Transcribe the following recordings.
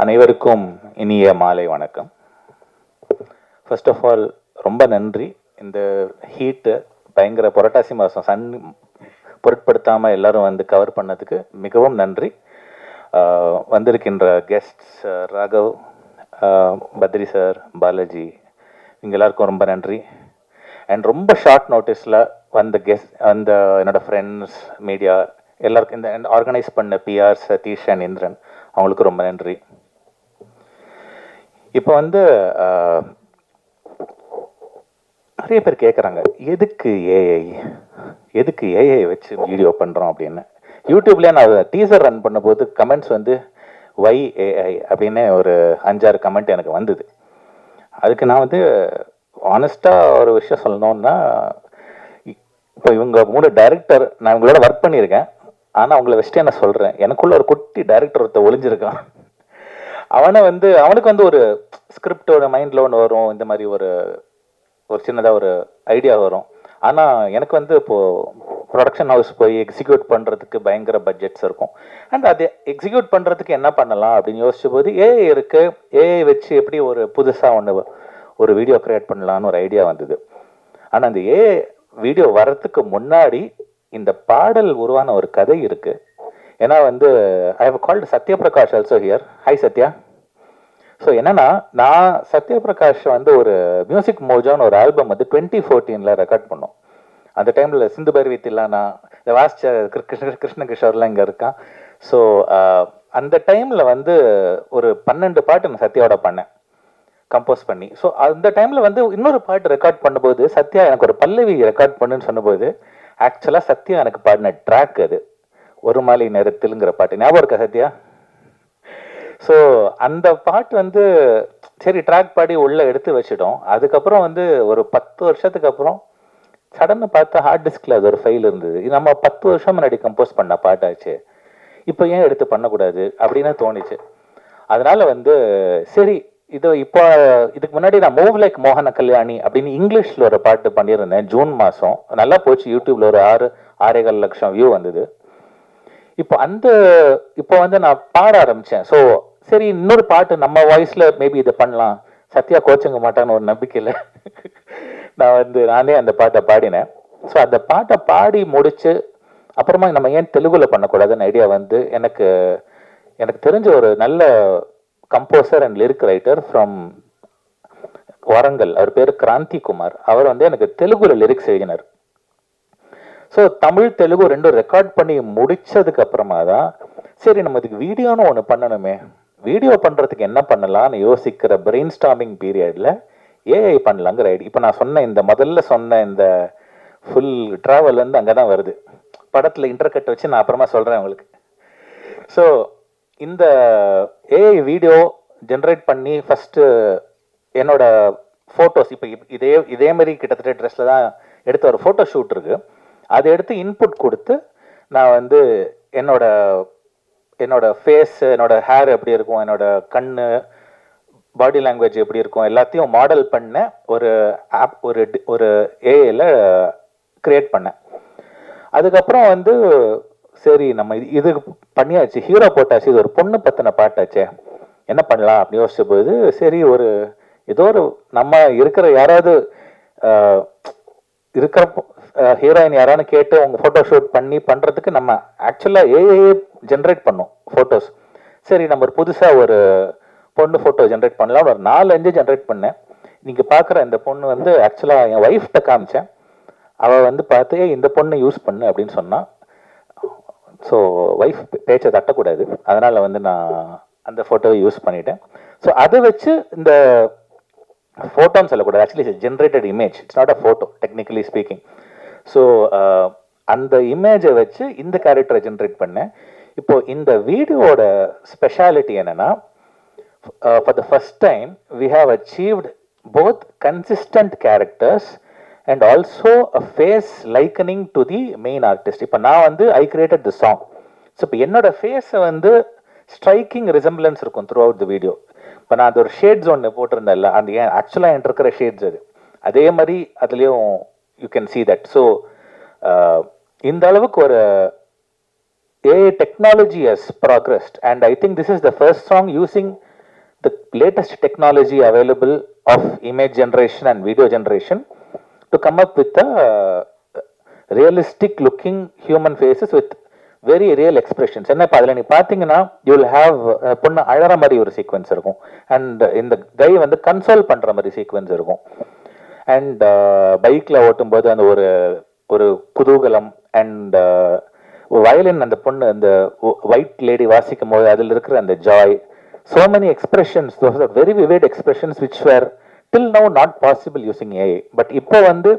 அனைவருக்கும் இனிய மாலை வணக்கம். ஃபர்ஸ்ட் ஆஃப் ஆல் ரொம்ப நன்றி. இந்த ஹீட்டு பயங்கர புரட்டாசி மாதம் சன் பொருட்படுத்தாமல் எல்லாரும் வந்து கவர் பண்ணதுக்கு மிகவும் நன்றி. வந்திருக்கின்ற கெஸ்ட்ஸ் ராகவ், பத்ரி சார், பாலாஜி, இங்கே எல்லாருக்கும் ரொம்ப நன்றி. அண்ட் ரொம்ப ஷார்ட் நோட்டீஸில் வந்த என்னோட ஃப்ரெண்ட்ஸ், மீடியா எல்லாருக்கும், இந்த ஆர்கனைஸ் பண்ண பிஆர், சதீஷ் அண்ட் இந்திரன், அவங்களுக்கு ரொம்ப நன்றி. இப்போ வந்து நிறைய பேர் கேட்குறாங்க, எதுக்கு ஏஐ வச்சு வீடியோ பண்ணுறோம் அப்படின்னு. யூடியூப்லேயே நான் டீசர் ரன் பண்ணும்போது கமெண்ட்ஸ் வந்து வை ஏஐ அப்படின்னு ஒரு 5-6 கமெண்ட் எனக்கு வந்தது. அதுக்கு நான் வந்து ஆனஸ்டாக ஒரு விஷயம் சொல்லணும்னா, இப்போ இவங்க 3 டைரக்டர் நான் இவங்களோட ஒர்க் பண்ணியிருக்கேன். ஆனால் அவங்கள வச்சுட்டே நான் சொல்கிறேன், எனக்குள்ள ஒரு குட்டி டைரக்டர் ஒருத்த ஒளிஞ்சிருக்கான். அவனுக்கு வந்து ஒரு ஸ்கிரிப்டோட மைண்டில் ஒன்று வரும், இந்த மாதிரி ஒரு சின்னதாக ஒரு ஐடியா வரும். ஆனால் எனக்கு வந்து இப்போது ப்ரொடக்ஷன் ஹவுஸ் போய் எக்ஸிக்யூட் பண்ணுறதுக்கு பயங்கர பட்ஜெட்ஸ் இருக்கும். அண்ட் அதை எக்ஸிக்யூட் பண்ணுறதுக்கு என்ன பண்ணலாம் அப்படின்னு யோசிச்ச போது ஏஐ இருக்குது, ஏஐ வச்சு எப்படி ஒரு புதுசாக ஒரு வீடியோ க்ரியேட் பண்ணலான்னு ஒரு ஐடியா வந்தது. ஆனால் அந்த ஏஐ வீடியோ வர்றதுக்கு முன்னாடி இந்த பாடல் உருவான ஒரு கதை இருக்குது. ஏன்னா வந்து I have called Satyaprakash also here. Hi Sathya. So என்னன்னா, நான் சத்யபிரகாஷ் வந்து ஒரு மியூசிக் மோஜோன்னு ஒரு ஆல்பம் வந்து 2014 ரெக்கார்ட் பண்ணோம். அந்த டைமில் சிந்து பைரவி தில்லானா, இந்த வாசிச்ச கிருஷ்ணகிஷோர்லாம் இங்கே இருக்கான். ஸோ அந்த டைமில் வந்து ஒரு 12 பாட்டு நான் சத்யாவோட பண்ணேன், கம்போஸ் பண்ணி. ஸோ அந்த டைமில் வந்து இன்னொரு பாட்டு ரெக்கார்ட் பண்ணும்போது சத்யா எனக்கு ஒரு பல்லவி ரெக்கார்ட் பண்ணுன்னு சொன்னபோது, ஆக்சுவலாக சத்யா எனக்கு பாடின ட்ராக் அது ஒரு மாலை நேரத்தில்ங்கிற பாட்டு. ஞாபகம் இருக்கா சத்யா? ஸோ அந்த பாட்டு வந்து சரி ட்ராக் பாடி உள்ளே எடுத்து வச்சிட்டோம். அதுக்கப்புறம் வந்து ஒரு 10 வருஷத்துக்கு அப்புறம் சடன்னு பார்த்தா ஹார்ட் டிஸ்கில் அது ஒரு ஃபைல் இருந்தது. இது நம்ம 10 வருஷம் முன்னாடி கம்போஸ் பண்ண பாட்டாச்சு, இப்போ ஏன் எடுத்து பண்ணக்கூடாது அப்படின்னு தோணுச்சு. அதனால வந்து சரி இதுக்கு முன்னாடி நான் மூவ் லைக் மோகன கல்யாணி அப்படின்னு இங்கிலீஷில் ஒரு பாட்டு பண்ணியிருந்தேன் ஜூன் மாதம். நல்லா போச்சு, யூடியூப்ல ஒரு 6.25 லட்சம் வியூ வந்தது. இப்போ வந்து நான் பாட ஆரம்பித்தேன். ஸோ சரி இன்னொரு பாட்டு நம்ம வாய்ஸில் மேபி இதை பண்ணலாம், சத்யா கோச்சுங்க மாட்டான்னு ஒரு நம்பிக்கையில் நானே அந்த பாட்டை பாடினேன். ஸோ அந்த பாட்டை பாடி முடிச்சு அப்புறமா நம்ம ஏன் தெலுங்குல பண்ணக்கூடாதுன்னு ஐடியா வந்து எனக்கு தெரிஞ்ச ஒரு நல்ல composer and lyric writer from Warangal, அவர் பேர் கிராந்தி குமார். அவர் வந்து எனக்கு தெலுங்குல லிரிக்ஸ் எழுதினார். ஸோ தமிழ் தெலுங்கு ரெண்டும் ரெக்கார்ட் பண்ணி முடிச்சதுக்கு அப்புறமா தான் சரி நம்ம இதுக்கு வீடியோன்னு ஒன்று பண்ணணுமே, வீடியோ பண்ணுறதுக்கு என்ன பண்ணலாம்னு யோசிக்கிற பிரெயின் ஸ்டார்மிங் பீரியடில் ஏஐ பண்ணலாங்கிற ஐடியா. இப்போ நான் முதல்ல சொன்ன இந்த ஃபுல் ட்ராவல் வந்து அங்கே தான் வருது. படத்தில் இன்டர்கட் வச்சு நான் அப்புறமா சொல்கிறேன் உங்களுக்கு. ஸோ இந்த ஏஐ வீடியோ ஜென்ரேட் பண்ணி ஃபஸ்ட்டு என்னோட ஃபோட்டோஸ், இப்போ இதே மாதிரி கிட்டத்தட்ட ட்ரெஸ்ஸில் தான் எடுத்த ஒரு ஃபோட்டோ ஷூட் இருக்குது. அதை எடுத்து இன்புட் கொடுத்து நான் வந்து என்னோட ஃபேஸ், என்னோட ஹேர் எப்படி இருக்கும், என்னோட கண், பாடி லாங்குவேஜ் எப்படி இருக்கும், எல்லாத்தையும் மாடல் பண்ண ஒரு ஆப் ஒரு ஏஐல கிரியேட் பண்ணேன். அதுக்கப்புறம் வந்து சரி நம்ம இது பண்ணியாச்சு, ஹீரோ போட்டாச்சு, இது ஒரு பொண்ணு பற்றின பாட்டாச்சே, என்ன பண்ணலாம் அப்படின்னு யோசிச்ச போது சரி ஏதோ ஒரு நம்ம இருக்கிற யாராவது இருக்கிற ஹீரோயின் யாரானு கேட்டு உங்க ஃபோட்டோ ஷூட் பண்ணுறதுக்கு நம்ம ஆக்சுவலாக ஏஐ ஜென்ரேட் பண்ணோம் ஃபோட்டோஸ். சரி நம்ம ஒரு புதுசாக ஒரு பொண்ணு ஃபோட்டோ ஜென்ரேட் பண்ணலாம், ஒரு 4-5 ஜென்ரேட் பண்ணேன். நீங்கள் பார்க்குற இந்த பொண்ணு வந்து ஆக்சுவலாக என் ஒய்ஃப்கிட்ட காமிச்சேன். அவள் வந்து பார்த்து இந்த பொண்ணை யூஸ் பண்ணு அப்படின்னு சொன்னான். ஸோ ஒய்ஃப் பேச்சை தட்டக்கூடாது, அதனால் வந்து நான் அந்த ஃபோட்டோவை யூஸ் பண்ணிட்டேன். ஸோ அதை வச்சு இந்த ஃபோட்டோன்னு சொல்லக்கூடாது, actually it's generated image, it's not a photo technically speaking. So அந்த இமேஜை வச்சு இந்த கேரக்டரை ஜென்ரேட் பண்ணேன். இப்போ இந்த வீடியோவோட ஸ்பெஷாலிட்டி என்னன்னா, for the first time we have achieved both consistent characters and also a face likening to the main artist. இப்போ நான் வந்து I created the song. So இப்போ என்னோட ஃபேஸை வந்து ஸ்ட்ரைக்கிங் ரிசம்பிளன்ஸ் இருக்கும் த்ரூ அவுட் தி வீடியோ. இப்போ நான் அது ஒரு ஷேட்ஸ் ஒன்று போட்டிருந்தேன்ல, அந்த ஆக்சுவலாக என்கிட்ட இருக்கிற ஷேட்ஸ் அதே மாதிரி அதுலேயும் you can see that. So இந்த அளவுக்கு ஒரு AI technology has progressed, and I think this is the first song using the latest technology available of image generation and video generation to come up with a realistic looking human faces with very real expressions. என்ன இப்போ அதில் நீ பார்த்தீங்கன்னா you will have பொண்ணு அழகிற மாதிரி ஒரு sequence இருக்கும், and இந்த கை வந்து கன்சோல் பண்ணுற மாதிரி சீக்வன்ஸ் இருக்கும், அண்ட் பைக்கில் ஓட்டும்போது அந்த ஒரு ஒரு குதூகலம், அண்ட் வயலின் அந்த பொண்ணு அந்த ஒயிட் லேடி வாசிக்கும் போது அதில் இருக்கிற அந்த Joy, so many expressions, those are very vivid expressions which were till now not possible using AI. but இப்போ வந்து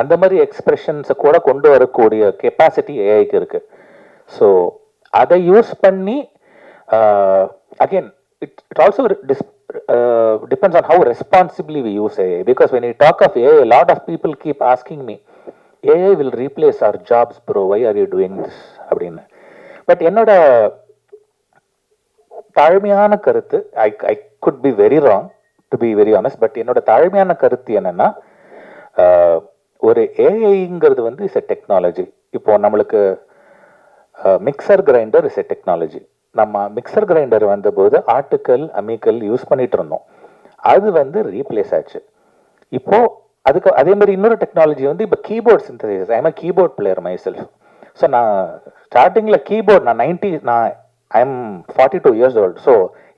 அந்த மாதிரி எக்ஸ்பிரஷன்ஸை கூட கொண்டு வரக்கூடிய கெப்பாசிட்டி ஏஐக்கு இருக்கு. ஸோ அதை யூஸ் பண்ணி again it also depends on how responsibly we use AI, because when you talk of AI, a lot of people keep asking me, AI will replace our jobs bro, why are you doing this அப்படின்னு. But என்னோட தாழ்மையான கருத்து, I could be very wrong to be very honest, but என்னோட தாழ்மையான கருத்து என்னன்னா, ஒரு ஏஐங்கிறது வந்து இஸ் எ டெக்னாலஜி. இப்போ நம்மளுக்கு mixer grinder is a technology. நம்ம மிக்சர் கிரைண்டர் வந்தபோது ஆட்டுக்கல் அம்மிக்கல் யூஸ் பண்ணிட்டு இருந்தோம், அது வந்து ரீப்ளேஸ் ஆச்சு. இப்போ அதுக்கு அதே மாதிரி இன்னொரு டெக்னாலஜி வந்து இப்போ keyboard synthesizer. I am keyboard player myself. So நான் ஸ்டார்டிங்கில் கீபோர்ட் நான் I am 42 years old. So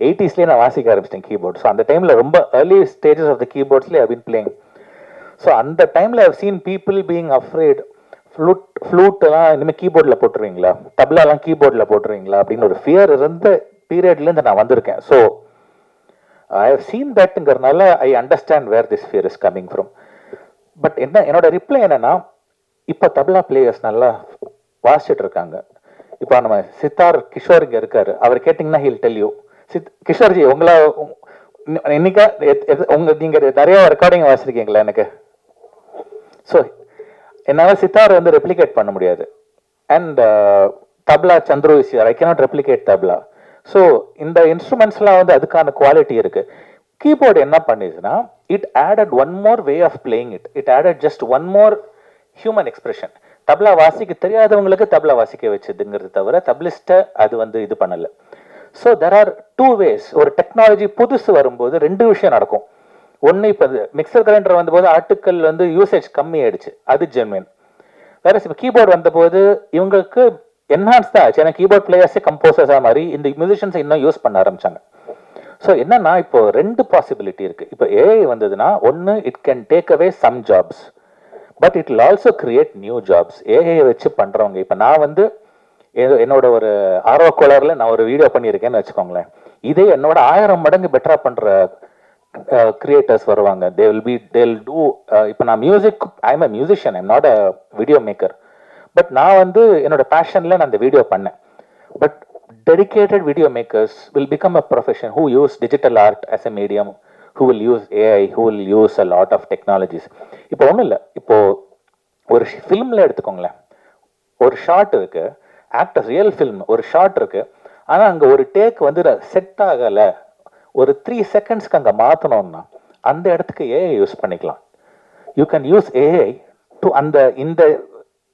80s நான் வாசிக்க ஆரம்பிச்சிட்டேன் கீபோர்ட். ஸோ அந்த டைமில் ரொம்ப ஏர்லி ஸ்டேஜஸ் ஆஃப் த கீபோர்ட்ஸ்லேயே ஐ பின் பிளேயிங். ஸோ அந்த டைமில் I've seen people being afraid, ஃப்ளூட்டெல்லாம் இனிமேல் கீபோர்டில் போட்டுருவீங்களா, தப்லாலாம் கீபோர்டில் போட்டுருவீங்களா அப்படின்னு ஒரு ஃபியர் இருந்த பீரியட்லேருந்து நான் வந்திருக்கேன். ஸோ ஐ ஹவ் சீன் தட்ங்கிறதுனால I understand where this fear is coming from. But என்னோட ரிப்ளை என்னன்னா, இப்போ தப்லா பிளேயர்ஸ் நல்லா வாசிச்சுட்டு இருக்காங்க. இப்போ நம்ம சித்தார் கிஷோர் இங்கே இருக்காரு, அவர் கேட்டிங்கன்னா ஹீல் டெல் யூ. கிஷோர்ஜி உங்களா இன்னைக்கா நீங்கள் நிறைய ரெக்கார்டிங் வாசிருக்கீங்களா எனக்கு? ஸோ என்னால் சித்தார் வந்து ரெப்ளிகேட் பண்ண முடியாது, and tabla Chandru is I cannot replicate tabla. So இந்த இன்ஸ்ட்ருமெண்ட்ஸ்லாம் வந்து அதுக்கான குவாலிட்டி இருக்கு. கீபோர்டு என்ன பண்ணிச்சுன்னா, it added one more way of playing it added just one more human expression. Tabla வாசிக்க தெரியாதவங்களுக்கு தப்லா வாசிக்க வச்சதுங்கிறது தவிர தப்லிஸ்ட்டை அது வந்து இது பண்ணல. So there are two ways. ஒரு டெக்னாலஜி புதுசு வரும்போது ரெண்டு விஷயம் நடக்கும். ஒன்று, இப்போ மிக்சர் கிரைண்டர் வந்தபோது ஆட்டுக்கள் வந்து யூசேஜ் கம்மி ஆயிடுச்சு, அது ஜென்வின். வேற இப்போ கீபோர்டு வந்தபோது இவங்களுக்கு என்ஹான்ஸ் தான் ஆச்சு, ஏன்னா கீபோர்ட் பிளேயர்ஸே கம்போசர்ஸாக மாதிரி இந்த மியூசிஷியன்ஸை இன்னும் யூஸ் பண்ண ஆரம்பிச்சாங்க. ஸோ என்னன்னா, இப்போ ரெண்டு பாசிபிலிட்டி இருக்கு. இப்போ ஏஐ வந்ததுன்னா, ஒன்று it can take away some jobs, but it will also create new jobs. AI வச்சு பண்றவங்க, இப்போ நான் வந்து என்னோட ஒரு ஆர்வக்கோளரில் நான் ஒரு வீடியோ பண்ணியிருக்கேன்னு வச்சுக்கோங்களேன், இதே என்னோட 1000 மடங்கு பெட்டரா பண்ற கிரியேட்டர்ஸ் வருவாங்க. They will do. இப்போ நான் music, I am a musician, I am not a video maker, but நான் வந்து என்னோட பேஷன்ல நான் அந்த வீடியோ பண்ணேன். But dedicated video makers will become a profession who use digital art as a medium, who will use AI, who will use a lot of technologies. இப்போ ஒன்றும் இல்லை, இப்போ ஒரு ஃபிலிமில் எடுத்துக்கோங்களேன், ஒரு ஷார்ட் இருக்கு, ஆக்டர் ரியல் ஃபிலிம் ஒரு ஷார்ட் இருக்கு, ஆனால் அங்கே ஒரு டேக் வந்து செட் ஆகலை, ஒரு 3 செகண்ட்ஸ்க்கு அங்கே மாற்றணும்னா அந்த இடத்துக்கு ஏஐ யூஸ் பண்ணிக்கலாம். You can use AI to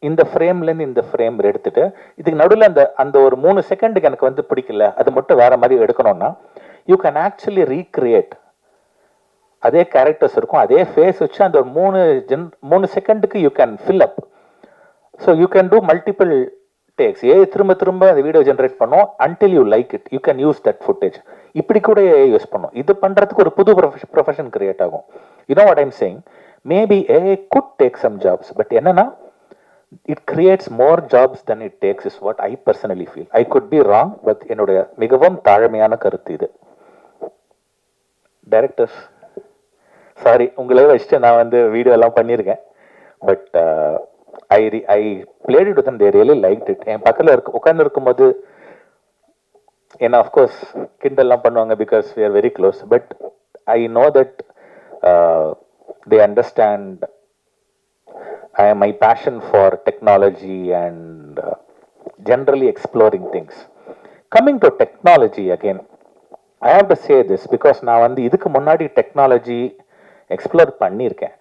இந்த ஃப்ரேம்லேருந்து இந்த ஃப்ரேம் எடுத்துட்டு, இதுக்கு நடுவில் அந்த ஒரு 3 செகண்டுக்கு எனக்கு வந்து பிடிக்கல, அது மட்டும் வேற மாதிரி எடுக்கணும்னா யூ கேன் ஆக்சுவலி ரீக்ரியேட். அதே கேரக்டர்ஸ் இருக்கும், அதே ஃபேஸ் வச்சு அந்த ஒரு 3 செகண்டுக்கு you can fill up. So you can do multiple takes. AI திரும்ப திரும்ப அந்த வீடியோ ஜென்ரேட் பண்ணும் until you like it. You can use that footage. இப்படி கூட ஏஐ யூஸ் பண்ணும். இது பண்றதுக்கு ஒரு புது ப்ரொஃபஷன் கிரியேட் ஆகும். You know what I'm saying? Maybe AI could take some jobs, but என்னன்னா, it creates more jobs than it takes is what I personally feel. I could be wrong, but என்னுடைய மிகவும் தாழ்மையான கருத்து இது. Directors sorry, உங்களை வச்சுட்டு நான் வந்து வீடியோ எல்லாம் பண்ணியிருக்கேன், but I played it with them, they really liked it. என் பக்கத்தில் உட்கார்ந்து இருக்கும்போது ஏன்னா அஃப்கோர்ஸ் கிண்டல்லாம் பண்ணுவாங்க because we are very close, but I know that they understand my passion for technology and generally exploring things. Coming to technology again, I have to say this because நான் வந்து இதுக்கு முன்னாடி technology explore பண்ணியிருக்கேன்.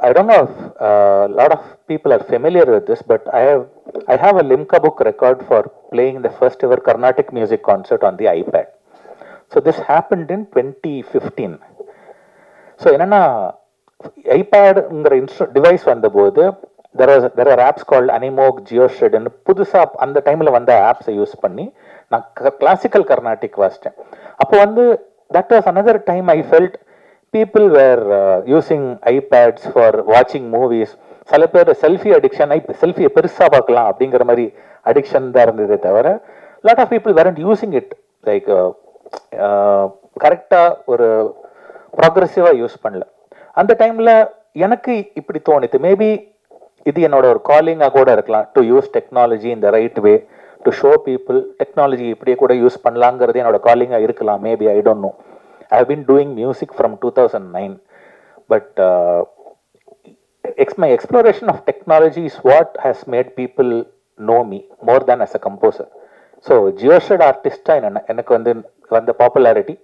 I don't know if a lot of people are familiar with this, but I have a Limca book record for playing the first ever Carnatic music concert on the iPad. So this happened in 2015. So என்னன்னா ஐபேடுங்கிற device வந்தபோது there are apps called Animoog, Geoshed ன்னு புதுசாக அந்த டைமில் வந்த ஆப்ஸை use பண்ணி நான் classical Carnatic வாசித்தேன். அப்போ வந்து that was another time I felt people were using iPads for watching movies. சில பேர் செல்ஃபி அடிக்ஷன், செல்ஃபியை பெருசாக பார்க்கலாம் அப்படிங்கிற மாதிரி அடிக்ஷன் தான் இருந்ததே தவிர lot of people weren't using it like கரெக்டாக ஒரு ப்ராக்ரெசிவாக யூஸ் பண்ணல. அந்த டைமில் எனக்கு இப்படி தோணுது, மேபி இது என்னோட ஒரு காலிங்காக கூட இருக்கலாம், to use technology in the right way, to show people technology இப்படியே கூட யூஸ் பண்ணலாங்கிறது என்னோட காலிங்காக இருக்கலாம். Maybe I don't know. I have been doing music from 2009, but my exploration of technology is what has made people know me more than as a composer. So Geoshed artist எனக்கு வந்து வந்த popularity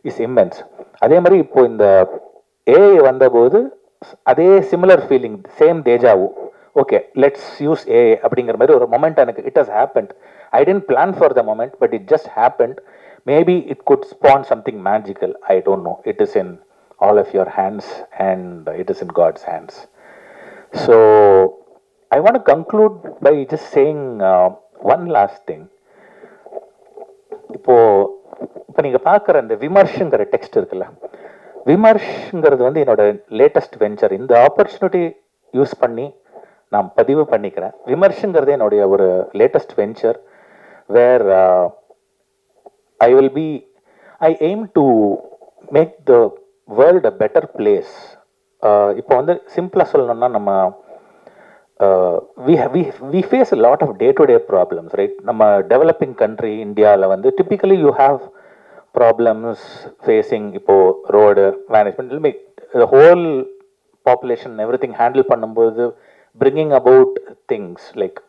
is immense. அதே மாதிரி இப்போ இந்த AI வந்தபோது அதே similar feeling, same deja vu. Okay, let's use AI அப்படிங்கிற மாதிரி ஒரு மொமெண்ட் எனக்கு it has happened. I didn't plan for the moment, but it just happened. Maybe it could spawn something magical. I don't know. It is in all of your hands and it is in God's hands. So I want to conclude by just saying one last thing. இப்போ நீங்க பார்க்குற இந்த விமர்ஷங்கிற text இருக்குல்ல, விமர்ஷங்கிறது வந்து என்னோட latest venture. இந்த opportunity use பண்ணி நான் பதிவு பண்ணிக்கிறேன். விமர்ஷங்கிறது என்னுடைய ஒரு latest venture where I aim to make the world a better place. இப்போ வந்து சிம்பிளாக சொல்லணும்னா நம்ம we face a lot of day-to-day problems, right? நம்ம டெவலப்பிங் கண்ட்ரி இந்தியாவில் வந்து typically you have problems facing இப்போ road management, the whole population everything handle பண்ணும்போது bringing about things like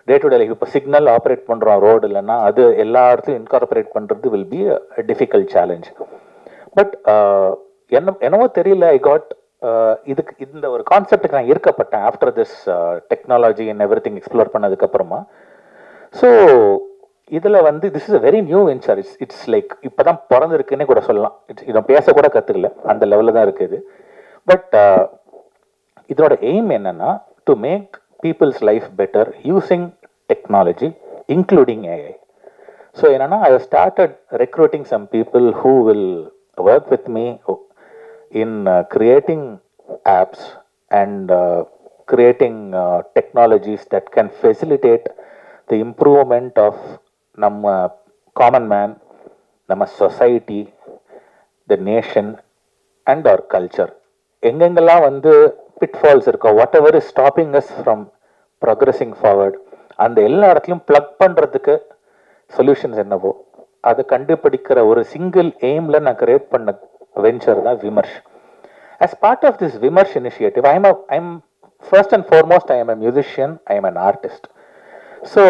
day-to-day life. இப்போ சிக்னல் ஆப்ரேட் பண்ணுறோம் ரோடு இல்லைன்னா அது எல்லா இடத்துலையும் இன்கார்பரேட் பண்ணுறது will be a difficult challenge. But என்னவோ தெரியல, ஐ காட் இதுக்கு இந்த ஒரு கான்செப்டுக்கு நான் ஈர்க்கப்பட்டேன் after this technology and everything explore பண்ணதுக்கப்புறமா. ஸோ இதில் வந்து this is a very new venture. It's like இப்போ தான் பிறந்திருக்குன்னே கூட சொல்லலாம். இதை பேசக்கூட கற்றுக்கல, அந்த லெவலில் தான் இருக்குது. பட் இதோட எய்ம் என்னன்னா to make people's life better using technology including AI. So என்னன்னா I started recruiting some people who will work with me in creating apps and creating technologies that can facilitate the improvement of நம்ம common man, நம்ம society, the nation and our culture. எங்கெங்கெல்லாம் வந்து pitfalls இருக்கோ, whatever is stopping us from progressing forward, அந்த எல்லா இடத்துலையும் plug பண்ணுறதுக்கு solutions என்னவோ அதை கண்டுபிடிக்கிற ஒரு சிங்கிள் எய்ம்ல நான் கிரியேட் பண்ண வெஞ்சர் தான் விமர்ஷ். As part of this Vimarsh initiative, I'm first and foremost, I am a musician, I am an artist. So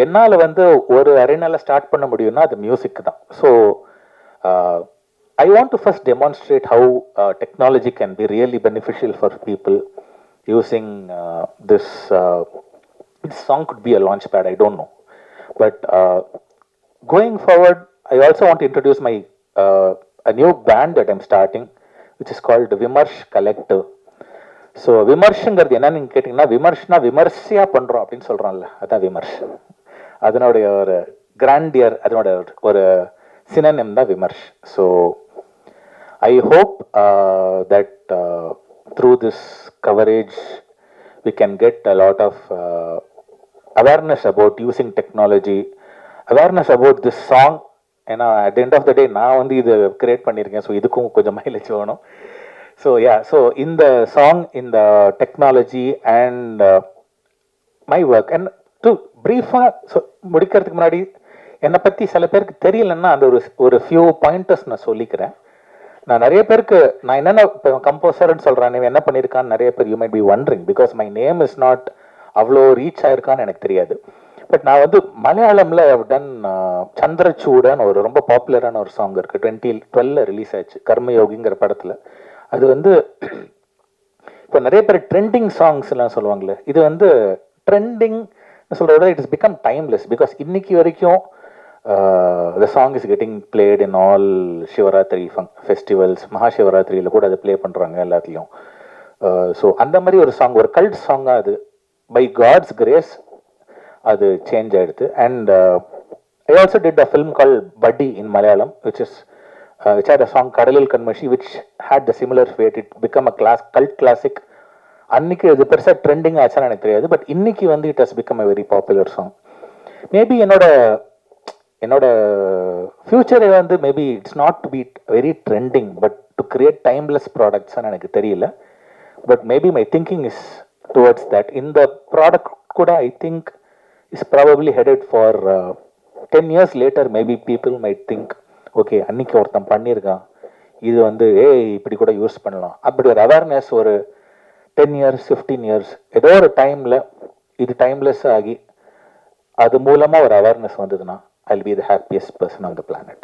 என்னால் வந்து ஒரு அரேனால ஸ்டார்ட் பண்ண முடியும்னா அது மியூசிக் தான். So I want to first demonstrate how technology can be really beneficial for people using this song could be a launch pad, I don't know. But going forward, I also want to introduce a new band that I'm starting, which is called Vimarsh Collective. So விமர்ஷங்கிறது என்னன்னு நீங்கள் கேட்டிங்கன்னா, விமர்ஷ்னா விமர்சையாக பண்ணுறோம் அப்படின்னு சொல்கிறோம்ல, அதுதான் விமர்ஷ். அதனுடைய ஒரு கிராண்டியர், அதனோட ஒரு சினோனிம் தான் Vimarsh. So I hope that through this coverage we can get a lot of awareness about using technology, awareness about this song. ஏன்னா at the end of the day நான் வந்து இது கிரியேட் பண்ணியிருக்கேன், ஸோ இதுக்கும் கொஞ்சம் மைலேஜ் வேணும். So so இந்த song, இந்த technology and my work and to ப்ரீஃபாக முடிக்கிறதுக்கு முன்னாடி என்னை பற்றி சில பேருக்கு தெரியலன்னா அந்த ஒரு ஃபியூ பாயிண்டர்ஸ் நான் சொல்லிக்கிறேன். நான் நிறைய பேருக்கு நான் என்னென்ன இப்போ கம்போசர்ன்னு சொல்கிறேன், நீ என்ன பண்ணியிருக்கான்னு நிறைய பேர் you might be wandering, because my name is not அவ்வளோ ரீச் ஆயிருக்கான்னு எனக்கு தெரியாது. பட் நான் வந்து மலையாளமில் டன் சந்திரச்சூடன் ஒரு ரொம்ப பாப்புலரான ஒரு சாங் இருக்குது, 2012 ரிலீஸ் ஆச்சு, கர்மயோகிங்கிற படத்தில். அது வந்து இப்போ நிறைய பேர் ட்ரெண்டிங் சாங்ஸ்லாம் சொல்லுவாங்களே, இது வந்து ட்ரெண்டிங் சொல்கிறத it is become timeless. Because இன்னைக்கு வரைக்கும் The song is getting played in all Shivaratri festivals. மகாசிவராத்திரியில் கூட அதை ப்ளே பண்ணுறாங்க எல்லாத்துலேயும். ஸோ அந்த மாதிரி ஒரு சாங், ஒரு கல்ட் சாங்காக அது பை காட்ஸ் கிரேஸ் அது சேஞ்ச் ஆகிடுது. And I also did a film called Buddy in Malayalam, which had a song Kadalil Kanmashi, which had the similar fate. It became a cult classic. அன்னைக்கு அது பெருசாக trending ஆச்சான்னு எனக்கு தெரியாது, but இன்னைக்கு வந்து it has become a very popular song. Maybe என்னோட ஃபியூச்சரை வந்து maybe it's not to be very trending, but to create timeless ப்ராடக்ட்ஸ்ன்னு எனக்கு தெரியல. But maybe my thinking is towards that. இந்த ப்ராடக்ட் கூட I think is probably headed for 10 years later, maybe people might think, okay அன்னைக்கு ஒருத்தன் பண்ணியிருக்கான், இது வந்து இப்படி கூட யூஸ் பண்ணலாம். அப்படி ஒரு அவேர்னஸ் ஒரு 10 years 15 years ஏதோ ஒரு டைமில் இது டைம்லெஸ் ஆகி அது மூலமாக ஒரு அவேர்னஸ் வந்ததுன்னா I'll be the happiest person on the planet.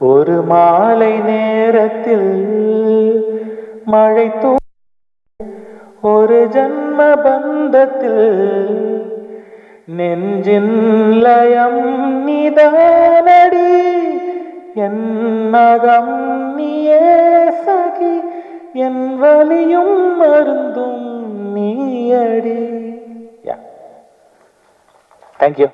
ஒரு மாலை நேரத்தில் மழை ஒரு ஜன்ம பந்தத்தில் நெஞ்சின் லயம் நிதானடி என் நகம் நீயே சகி என் வலியும் மருந்தும் நீயடி. Thank you.